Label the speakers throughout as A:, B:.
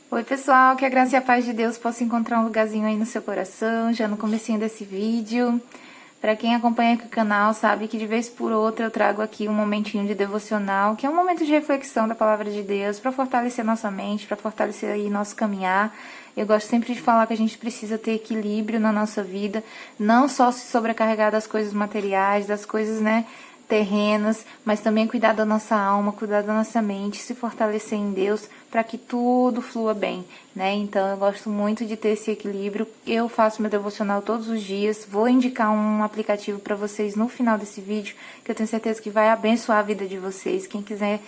A: Oi pessoal, que a graça e a paz de Deus possa encontrar um lugarzinho aí no seu coração, já no comecinho desse vídeo. Para quem acompanha aqui o canal sabe que de vez por outra eu trago aqui um momentinho de devocional, que é um momento de reflexão da palavra de Deus, para fortalecer nossa mente, para fortalecer aí nosso caminhar. Eu gosto sempre de falar que a gente precisa ter equilíbrio na nossa vida, não só se sobrecarregar das coisas materiais, das coisas, terrenas, mas também cuidar da nossa alma, cuidar da nossa mente, se fortalecer em Deus para que tudo flua bem, Então eu gosto muito de ter esse equilíbrio. Eu faço meu devocional todos os dias, vou indicar um aplicativo para vocês no final desse vídeo, que eu tenho certeza que vai abençoar a vida de vocês. Quem quiser,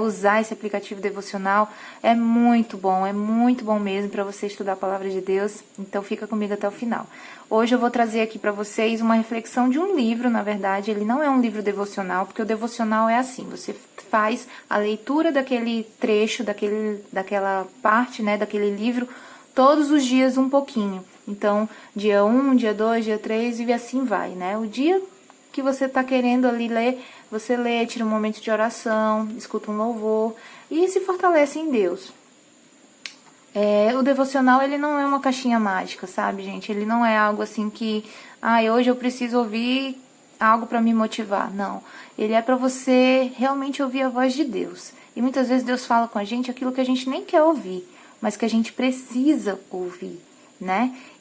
A: usar esse aplicativo devocional, é muito bom mesmo para você estudar a palavra de Deus. Então fica comigo até o final. Hoje eu vou trazer aqui para vocês uma reflexão de um livro, na verdade, ele não é um livro devocional, porque o devocional é assim, você faz a leitura daquele trecho, daquela parte, daquele livro, todos os dias um pouquinho. Então, dia 1, dia 2, dia 3 e assim vai, O dia que você está querendo ali ler, você lê, tira um momento de oração, escuta um louvor e se fortalece em Deus. O devocional, ele não é uma caixinha mágica, sabe, gente? Ele não é algo assim que, hoje eu preciso ouvir algo para me motivar. Não. Ele é para você realmente ouvir a voz de Deus. E muitas vezes Deus fala com a gente aquilo que a gente nem quer ouvir, mas que a gente precisa ouvir,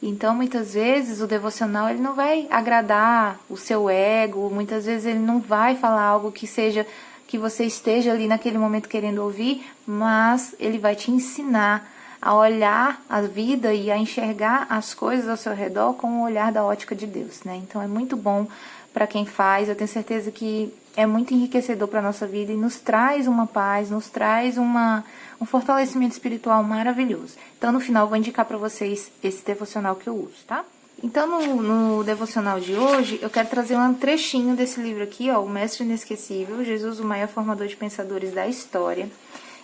A: Então, muitas vezes o devocional, ele não vai agradar o seu ego, muitas vezes ele não vai falar algo que seja que você esteja ali naquele momento querendo ouvir, mas ele vai te ensinar a olhar a vida e a enxergar as coisas ao seu redor com o olhar da ótica de Deus, Então é muito bom para quem faz, eu tenho certeza que é muito enriquecedor para a nossa vida e nos traz uma paz, nos traz um fortalecimento espiritual maravilhoso. Então no final eu vou indicar para vocês esse devocional que eu uso, tá? Então no devocional de hoje eu quero trazer um trechinho desse livro aqui, O Mestre Inesquecível, Jesus, o maior formador de pensadores da história.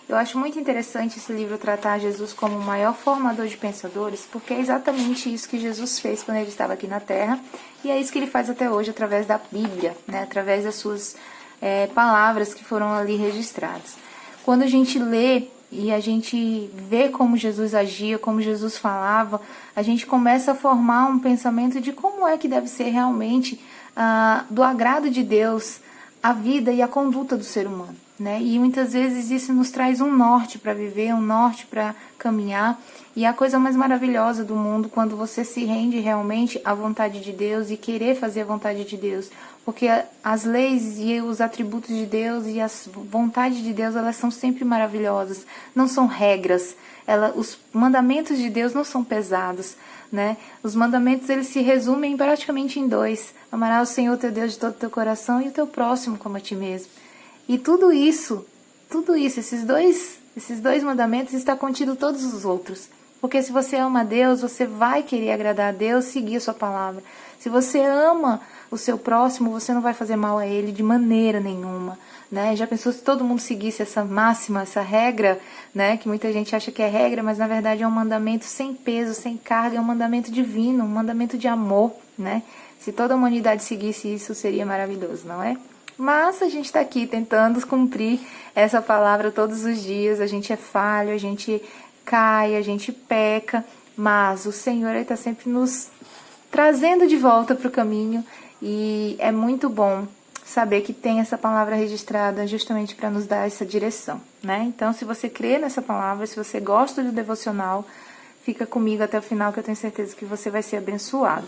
A: Eu acho muito interessante esse livro tratar Jesus como o maior formador de pensadores, porque é exatamente isso que Jesus fez quando ele estava aqui na Terra, e é isso que ele faz até hoje através da Bíblia, através das suas palavras que foram ali registradas. Quando a gente lê e a gente vê como Jesus agia, como Jesus falava, a gente começa a formar um pensamento de como é que deve ser realmente do agrado de Deus a vida e a conduta do ser humano. E muitas vezes isso nos traz um norte para viver, um norte para caminhar. E a coisa mais maravilhosa do mundo quando você se rende realmente à vontade de Deus e querer fazer a vontade de Deus. Porque as leis e os atributos de Deus e as vontades de Deus, elas são sempre maravilhosas. Não são regras. Os mandamentos de Deus não são pesados. Os mandamentos, eles se resumem praticamente em 2. Amarás o Senhor teu Deus de todo o teu coração e o teu próximo como a ti mesmo. E tudo isso, esses dois mandamentos está contido em todos os outros. Porque se você ama a Deus, você vai querer agradar a Deus, seguir a sua palavra. Se você ama o seu próximo, você não vai fazer mal a ele de maneira nenhuma. Já pensou se todo mundo seguisse essa máxima, essa regra, que muita gente acha que é regra, mas na verdade é um mandamento sem peso, sem carga, é um mandamento divino, um mandamento de amor, Se toda a humanidade seguisse isso, seria maravilhoso, não é? Mas a gente está aqui tentando cumprir essa palavra todos os dias. A gente é falho, a gente cai, a gente peca, mas o Senhor está sempre nos trazendo de volta para o caminho e é muito bom saber que tem essa palavra registrada justamente para nos dar essa direção, Então, se você crê nessa palavra, se você gosta do devocional, fica comigo até o final que eu tenho certeza que você vai ser abençoado.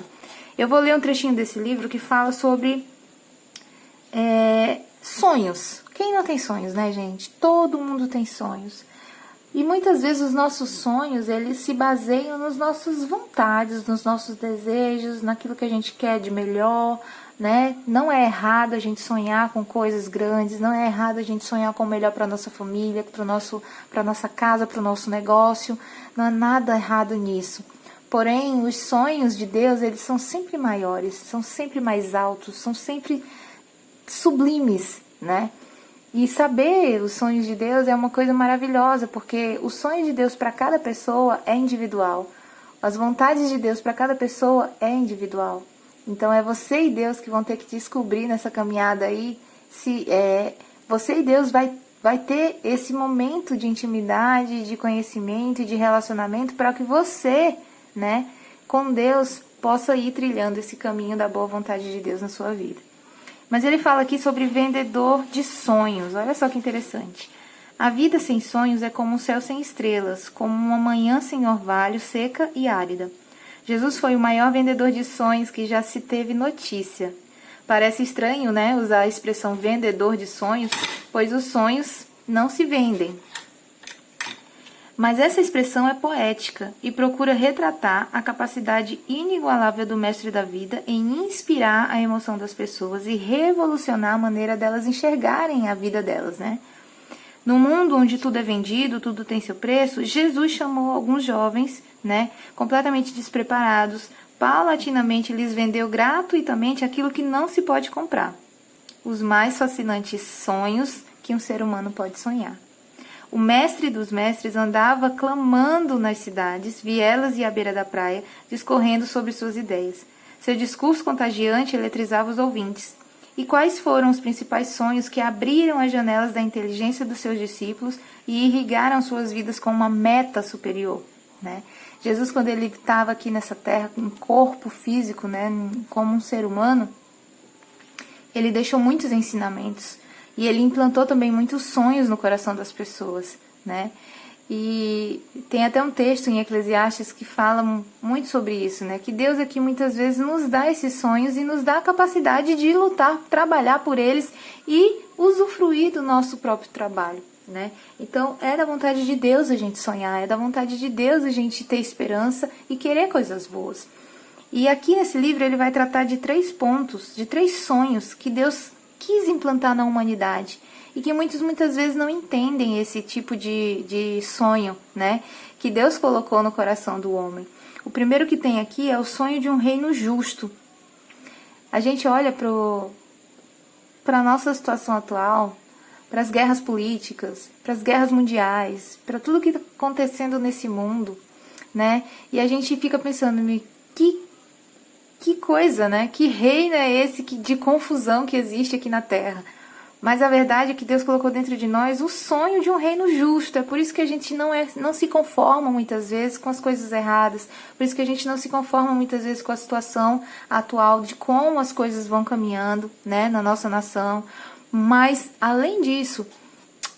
A: Eu vou ler um trechinho desse livro que fala sobre sonhos. Quem não tem sonhos, gente? Todo mundo tem sonhos. E muitas vezes os nossos sonhos, eles se baseiam nas nossas vontades, nos nossos desejos, naquilo que a gente quer de melhor, Não é errado a gente sonhar com coisas grandes, não é errado a gente sonhar com o melhor para nossa família, para nossa casa, para o nosso negócio. Não há nada errado nisso. Porém, os sonhos de Deus, eles são sempre maiores, são sempre mais altos, são sempre sublimes, E saber os sonhos de Deus é uma coisa maravilhosa, porque o sonho de Deus para cada pessoa é individual. As vontades de Deus para cada pessoa é individual. Então é você e Deus que vão ter que descobrir nessa caminhada aí se você e Deus vai vai ter esse momento de intimidade, de conhecimento e de relacionamento para que você, né, com Deus, possa ir trilhando esse caminho da boa vontade de Deus na sua vida. Mas ele fala aqui sobre vendedor de sonhos. Olha só que interessante. A vida sem sonhos é como um céu sem estrelas, como uma manhã sem orvalho, seca e árida. Jesus foi o maior vendedor de sonhos que já se teve notícia. Parece estranho, né, usar a expressão vendedor de sonhos, pois os sonhos não se vendem. Mas essa expressão é poética e procura retratar a capacidade inigualável do mestre da vida em inspirar a emoção das pessoas e revolucionar a maneira delas enxergarem a vida delas, né? No mundo onde tudo é vendido, tudo tem seu preço, Jesus chamou alguns jovens, né, completamente despreparados, paulatinamente lhes vendeu gratuitamente aquilo que não se pode comprar. Os mais fascinantes sonhos que um ser humano pode sonhar. O mestre dos mestres andava clamando nas cidades, vielas e à beira da praia, discorrendo sobre suas ideias. Seu discurso contagiante eletrizava os ouvintes. E quais foram os principais sonhos que abriram as janelas da inteligência dos seus discípulos e irrigaram suas vidas com uma meta superior, né? Jesus, quando ele estava aqui nessa terra, com um corpo físico, né, como um ser humano, ele deixou muitos ensinamentos. E ele implantou também muitos sonhos no coração das pessoas, né? E tem até um texto em Eclesiastes que fala muito sobre isso, né? Que Deus aqui muitas vezes nos dá esses sonhos e nos dá a capacidade de lutar, trabalhar por eles e usufruir do nosso próprio trabalho, né? Então é da vontade de Deus a gente sonhar, é da vontade de Deus a gente ter esperança e querer coisas boas. E aqui nesse livro ele vai tratar de 3 pontos, de 3 sonhos que Deus quis implantar na humanidade e que muitas vezes não entendem esse tipo de sonho, né, que Deus colocou no coração do homem. O primeiro que tem aqui é o sonho de um reino justo. A gente olha para a nossa situação atual, para as guerras políticas, para as guerras mundiais, para tudo que está acontecendo nesse mundo, né, e a gente fica pensando, que coisa, né? Que reino é esse de confusão que existe aqui na Terra? Mas a verdade é que Deus colocou dentro de nós o sonho de um reino justo. É por isso que a gente não se conforma muitas vezes com as coisas erradas. Por isso que a gente não se conforma muitas vezes com a situação atual de como as coisas vão caminhando, né, na nossa nação. Mas, além disso,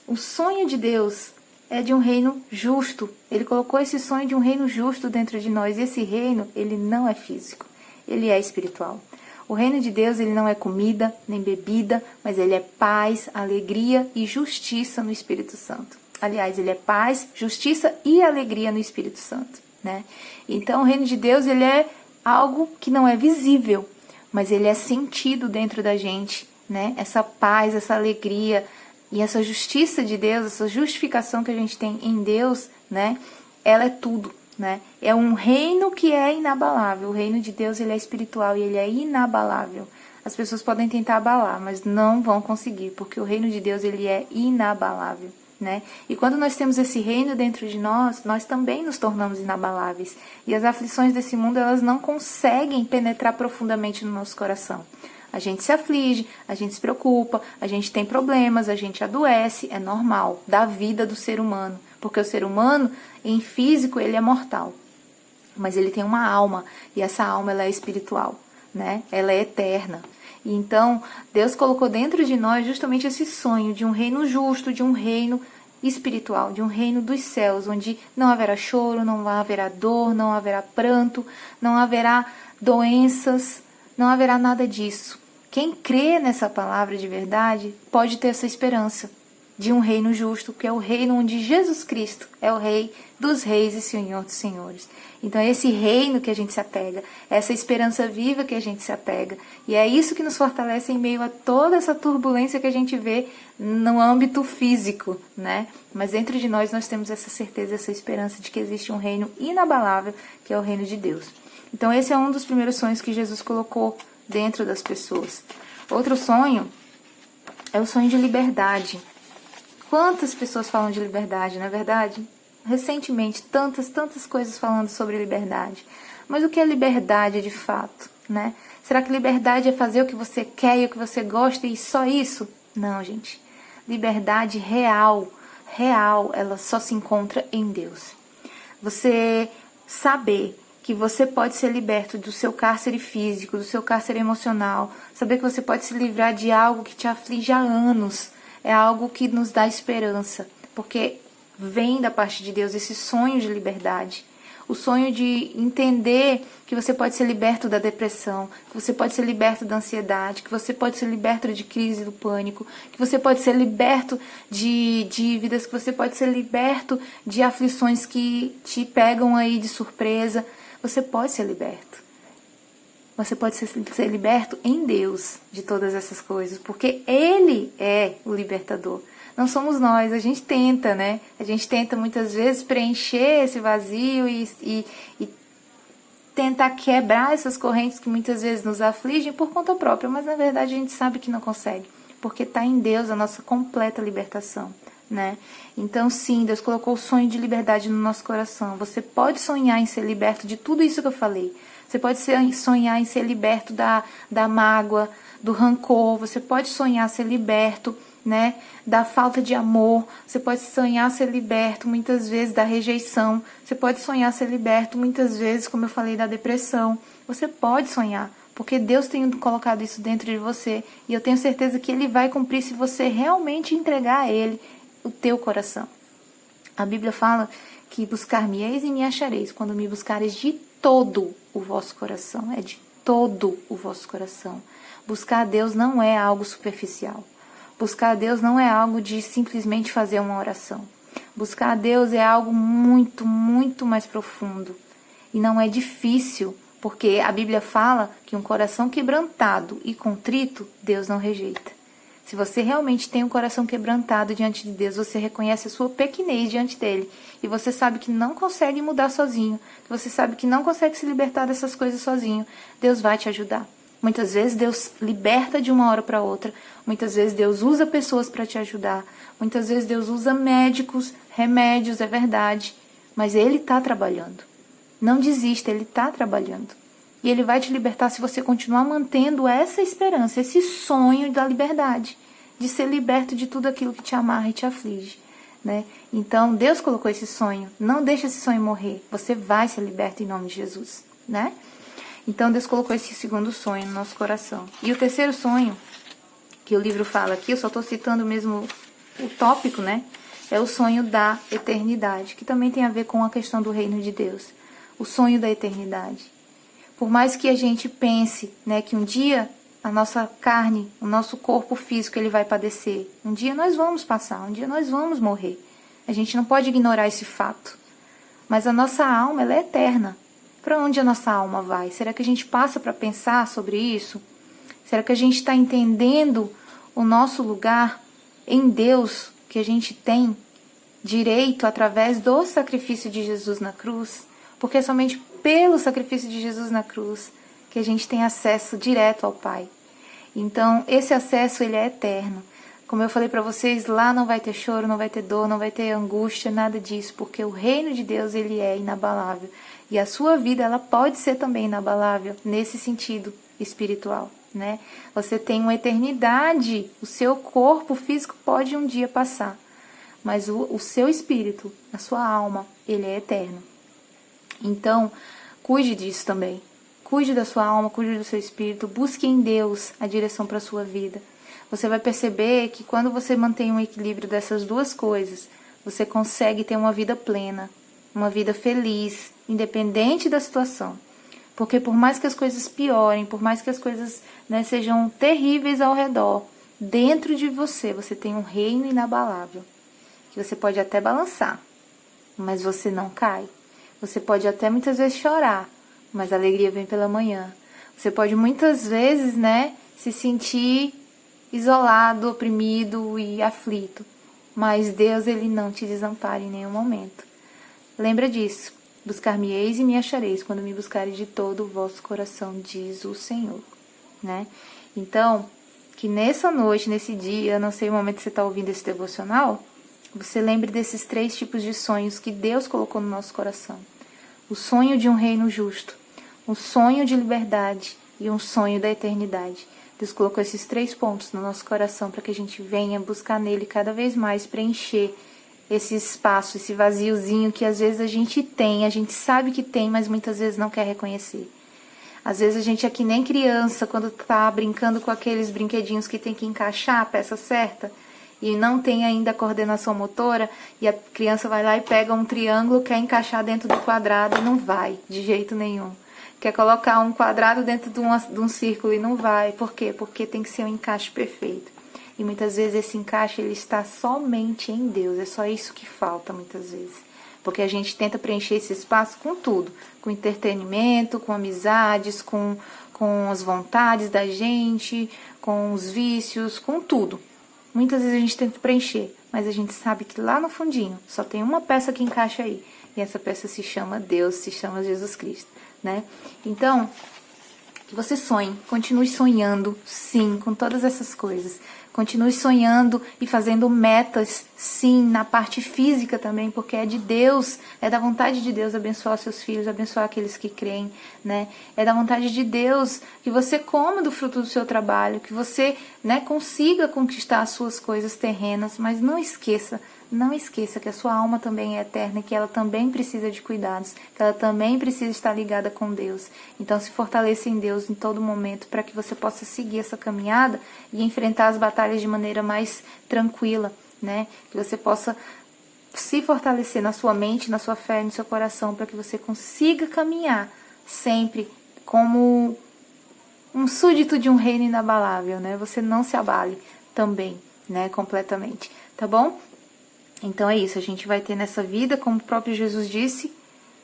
A: o sonho de Deus é de um reino justo. Ele colocou esse sonho de um reino justo dentro de nós. E esse reino, ele não é físico. Ele é espiritual. O reino de Deus, ele não é comida, nem bebida, mas ele é paz, alegria e justiça no Espírito Santo. Aliás, ele é paz, justiça e alegria no Espírito Santo, né? Então, o reino de Deus, ele é algo que não é visível, mas ele é sentido dentro da gente, né? Essa paz, essa alegria e essa justiça de Deus, essa justificação que a gente tem em Deus, né? Ela é tudo. Né? É um reino que é inabalável. O reino de Deus, ele é espiritual e ele é inabalável. As pessoas podem tentar abalar, mas não vão conseguir, porque o reino de Deus, ele é inabalável, né? E quando nós temos esse reino dentro de nós, nós também nos tornamos inabaláveis. E as aflições desse mundo, elas não conseguem penetrar profundamente no nosso coração. A gente se aflige, a gente se preocupa, a gente tem problemas, a gente adoece, é normal, da vida do ser humano. Porque o ser humano, em físico, ele é mortal. Mas ele tem uma alma, e essa alma, ela é espiritual, né? Ela é eterna. E então, Deus colocou dentro de nós justamente esse sonho de um reino justo, de um reino espiritual, de um reino dos céus, onde não haverá choro, não haverá dor, não haverá pranto, não haverá doenças, não haverá nada disso. Quem crê nessa palavra de verdade pode ter essa esperança de um reino justo, que é o reino onde Jesus Cristo é o Rei dos reis e Senhor dos senhores. Então é esse reino que a gente se apega, é essa esperança viva que a gente se apega. E é isso que nos fortalece em meio a toda essa turbulência que a gente vê no âmbito físico, né? Mas dentro de nós temos essa certeza, essa esperança de que existe um reino inabalável, que é o reino de Deus. Então esse é um dos primeiros sonhos que Jesus colocou dentro das pessoas. Outro sonho é o sonho de liberdade. Quantas pessoas falam de liberdade, não é verdade? Recentemente, tantas coisas falando sobre liberdade. Mas o que é liberdade de fato, né? Será que liberdade é fazer o que você quer e o que você gosta e só isso? Não, gente. liberdade real, ela só se encontra em Deus. Você saber que você pode ser liberto do seu cárcere físico, do seu cárcere emocional, saber que você pode se livrar de algo que te aflige há anos, é algo que nos dá esperança, porque vem da parte de Deus esse sonho de liberdade, o sonho de entender que você pode ser liberto da depressão, que você pode ser liberto da ansiedade, que você pode ser liberto de crise do pânico, que você pode ser liberto de dívidas, que você pode ser liberto de aflições que te pegam aí de surpresa. Você pode ser liberto. Você pode ser liberto em Deus de todas essas coisas, porque Ele é o libertador. Não somos nós, a gente tenta, né? A gente tenta muitas vezes preencher esse vazio e tentar quebrar essas correntes que muitas vezes nos afligem por conta própria, mas na verdade a gente sabe que não consegue, porque está em Deus a nossa completa libertação, né? Então sim, Deus colocou o sonho de liberdade no nosso coração. Você pode sonhar em ser liberto de tudo isso que eu falei. Você pode sonhar em ser liberto da mágoa, do rancor. Você pode sonhar ser liberto, né, da falta de amor. Você pode sonhar ser liberto muitas vezes da rejeição. Você pode sonhar ser liberto muitas vezes, como eu falei, da depressão. Você pode sonhar, porque Deus tem colocado isso dentro de você. E eu tenho certeza que Ele vai cumprir se você realmente entregar a Ele o teu coração. A Bíblia fala que buscar-me-eis e me achareis quando me buscareis de todo o vosso coração. É de todo o vosso coração. Buscar a Deus não é algo superficial. Buscar a Deus não é algo de simplesmente fazer uma oração. Buscar a Deus é algo muito, muito mais profundo. E não é difícil, porque a Bíblia fala que um coração quebrantado e contrito, Deus não rejeita. Se você realmente tem um coração quebrantado diante de Deus, você reconhece a sua pequenez diante dele. E você sabe que não consegue mudar sozinho. Que você sabe que não consegue se libertar dessas coisas sozinho. Deus vai te ajudar. Muitas vezes Deus liberta de uma hora para outra. Muitas vezes Deus usa pessoas para te ajudar. Muitas vezes Deus usa médicos, remédios, é verdade. Mas Ele está trabalhando. Não desista, Ele está trabalhando. E Ele vai te libertar se você continuar mantendo essa esperança, esse sonho da liberdade, de ser liberto de tudo aquilo que te amarra e te aflige, né? Então, Deus colocou esse sonho. Não deixe esse sonho morrer. Você vai ser liberto em nome de Jesus, né? Então, Deus colocou esse segundo sonho no nosso coração. E o terceiro sonho, que o livro fala aqui, eu só estou citando mesmo o tópico, né? É o sonho da eternidade, que também tem a ver com a questão do reino de Deus. O sonho da eternidade. Por mais que a gente pense, né, que um dia a nossa carne, o nosso corpo físico, ele vai padecer. Um dia nós vamos passar, um dia nós vamos morrer. A gente não pode ignorar esse fato. Mas a nossa alma, ela é eterna. Para onde a nossa alma vai? Será que a gente passa para pensar sobre isso? Será que a gente está entendendo o nosso lugar em Deus, que a gente tem direito através do sacrifício de Jesus na cruz? Porque é somente pelo sacrifício de Jesus na cruz que a gente tem acesso direto ao Pai. Então, esse acesso, ele é eterno. Como eu falei para vocês, lá não vai ter choro, não vai ter dor, não vai ter angústia, nada disso, porque o reino de Deus, ele é inabalável. E a sua vida, ela pode ser também inabalável, nesse sentido espiritual, né? Você tem uma eternidade, o seu corpo físico pode um dia passar, mas o seu espírito, a sua alma, ele é eterno. Então, cuide disso também. Cuide da sua alma, cuide do seu espírito. Busque em Deus a direção para a sua vida. Você vai perceber que quando você mantém um equilíbrio dessas duas coisas, você consegue ter uma vida plena, uma vida feliz, independente da situação. Porque por mais que as coisas piorem, por mais que as coisas, né, sejam terríveis ao redor, dentro de você, você tem um reino inabalável. Que você pode até balançar, mas você não cai. Você pode até muitas vezes chorar, mas a alegria vem pela manhã. Você pode muitas vezes, né, se sentir isolado, oprimido e aflito. Mas Deus, Ele não te desampara em nenhum momento. Lembra disso. Buscar-me-eis e me achareis quando me buscareis de todo o vosso coração, diz o Senhor, né? Então, que nessa noite, nesse dia, não sei o momento que você está ouvindo esse devocional, você lembre desses 3 tipos de sonhos que Deus colocou no nosso coração. O sonho de um reino justo, um sonho de liberdade e um sonho da eternidade. Deus colocou esses 3 pontos no nosso coração para que a gente venha buscar nele cada vez mais preencher esse espaço, esse vaziozinho que às vezes a gente sabe que tem, mas muitas vezes não quer reconhecer. Às vezes a gente é que nem criança quando tá brincando com aqueles brinquedinhos que tem que encaixar a peça certa e não tem ainda a coordenação motora, e a criança vai lá e pega um triângulo, quer encaixar dentro do quadrado e não vai, de jeito nenhum. Quer colocar um quadrado dentro de um círculo e não vai. Por quê? Porque tem que ser um encaixe perfeito. E muitas vezes esse encaixe ele está somente em Deus. É só isso que falta muitas vezes. Porque a gente tenta preencher esse espaço com tudo. Com entretenimento, com amizades, com as vontades da gente, com os vícios, com tudo. Muitas vezes a gente tenta preencher, mas a gente sabe que lá no fundinho só tem uma peça que encaixa aí. E essa peça se chama Deus, se chama Jesus Cristo, né? Então, que você sonhe, continue sonhando, sim, com todas essas coisas. Continue sonhando e fazendo metas, sim, na parte física também, porque é de Deus, é da vontade de Deus abençoar seus filhos, abençoar aqueles que creem, né? É da vontade de Deus que você coma do fruto do seu trabalho, que você, né, consiga conquistar as suas coisas terrenas, mas não esqueça que a sua alma também é eterna, que ela também precisa de cuidados, que ela também precisa estar ligada com Deus. Então se fortaleça em Deus em todo momento para que você possa seguir essa caminhada e enfrentar as batalhas de maneira mais tranquila, né? Que você possa se fortalecer na sua mente, na sua fé, no seu coração, para que você consiga caminhar sempre como um súdito de um reino inabalável, né? Você não se abale também, né? Completamente, tá bom? Então é isso, a gente vai ter nessa vida, como o próprio Jesus disse,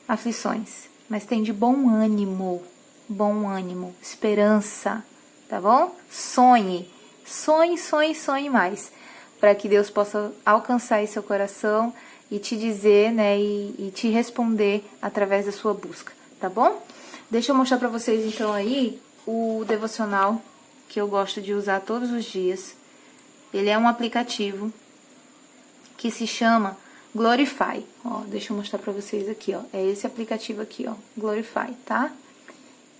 A: aflições. Mas tem de bom ânimo, esperança, tá bom? Sonhe mais, para que Deus possa alcançar esse seu coração e te dizer, né, e te responder através da sua busca, tá bom? Deixa eu mostrar para vocês então aí o devocional que eu gosto de usar todos os dias. Ele é um aplicativo que se chama Glorify. Ó, deixa eu mostrar pra vocês aqui, ó. É esse aplicativo aqui, ó, Glorify, tá?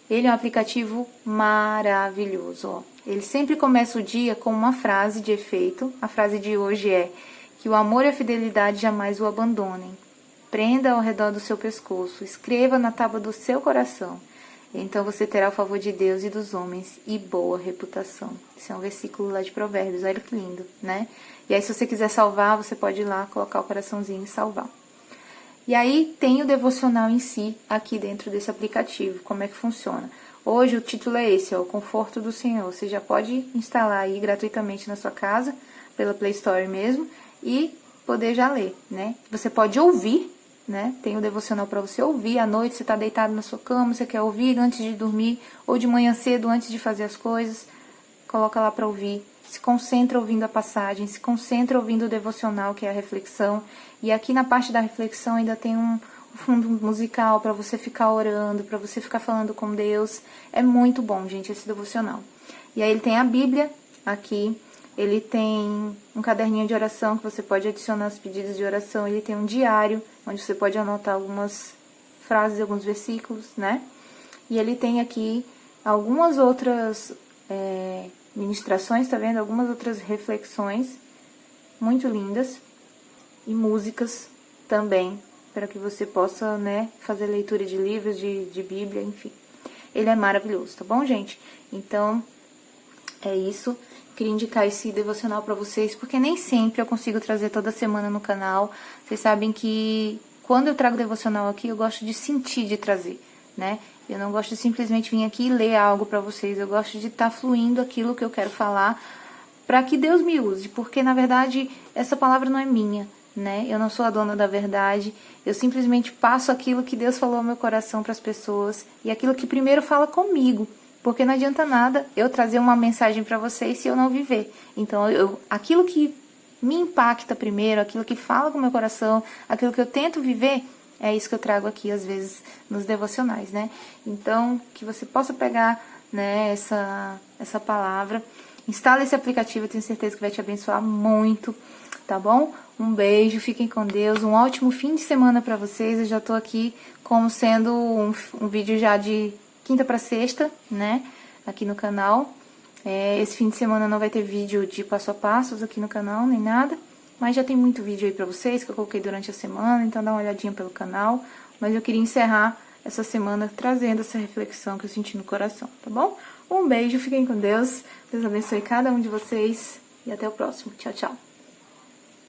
A: Ele é um aplicativo maravilhoso, ó. Ele sempre começa o dia com uma frase de efeito. A frase de hoje é: que o amor e a fidelidade jamais o abandonem. Prenda ao redor do seu pescoço, escreva na tábua do seu coração. Então você terá o favor de Deus e dos homens e boa reputação. Esse é um versículo lá de Provérbios, olha que lindo, né? E aí se você quiser salvar, você pode ir lá, colocar o coraçãozinho e salvar. E aí tem o devocional em si, aqui dentro desse aplicativo, como é que funciona. Hoje o título é esse, ó, o Conforto do Senhor. Você já pode instalar aí gratuitamente na sua casa, pela Play Store mesmo, e poder já ler, né? Você pode ouvir, né? Tem o devocional para você ouvir à noite, você está deitado na sua cama, você quer ouvir antes de dormir, ou de manhã cedo antes de fazer as coisas, coloca lá para ouvir. Se concentra ouvindo a passagem, se concentra ouvindo o devocional, que é a reflexão. E aqui na parte da reflexão ainda tem um fundo musical para você ficar orando, para você ficar falando com Deus. É muito bom, gente, esse devocional. E aí ele tem a Bíblia aqui, ele tem um caderninho de oração que você pode adicionar os pedidos de oração, ele tem um diário, onde você pode anotar algumas frases, alguns versículos, né? E ele tem aqui algumas outras ministrações, tá vendo? Algumas outras reflexões muito lindas e músicas também, para que você possa, né, fazer leitura de livros, de Bíblia, enfim. Ele é maravilhoso, tá bom, gente? Então, é isso. Queria indicar esse devocional para vocês, porque nem sempre eu consigo trazer toda semana no canal. Vocês sabem que quando eu trago devocional aqui, eu gosto de sentir de trazer, né? Eu não gosto de simplesmente vir aqui e ler algo para vocês. Eu gosto de estar fluindo aquilo que eu quero falar para que Deus me use, porque na verdade essa palavra não é minha, né? Eu não sou a dona da verdade. Eu simplesmente passo aquilo que Deus falou ao meu coração para as pessoas e aquilo que primeiro fala comigo. Porque não adianta nada eu trazer uma mensagem para vocês se eu não viver. Então, aquilo que me impacta primeiro, aquilo que fala com o meu coração, aquilo que eu tento viver, é isso que eu trago aqui, às vezes, nos devocionais, né? Então, que você possa pegar, né, essa palavra. Instala esse aplicativo, eu tenho certeza que vai te abençoar muito, tá bom? Um beijo, fiquem com Deus, um ótimo fim de semana para vocês. Eu já tô aqui como sendo um vídeo já de quinta para sexta, né, aqui no canal. Esse fim de semana não vai ter vídeo de passo a passos aqui no canal, nem nada. Mas já tem muito vídeo aí pra vocês que eu coloquei durante a semana, então dá uma olhadinha pelo canal. Mas eu queria encerrar essa semana trazendo essa reflexão que eu senti no coração, tá bom? Um beijo, fiquem com Deus. Deus abençoe cada um de vocês e até o próximo. Tchau, tchau.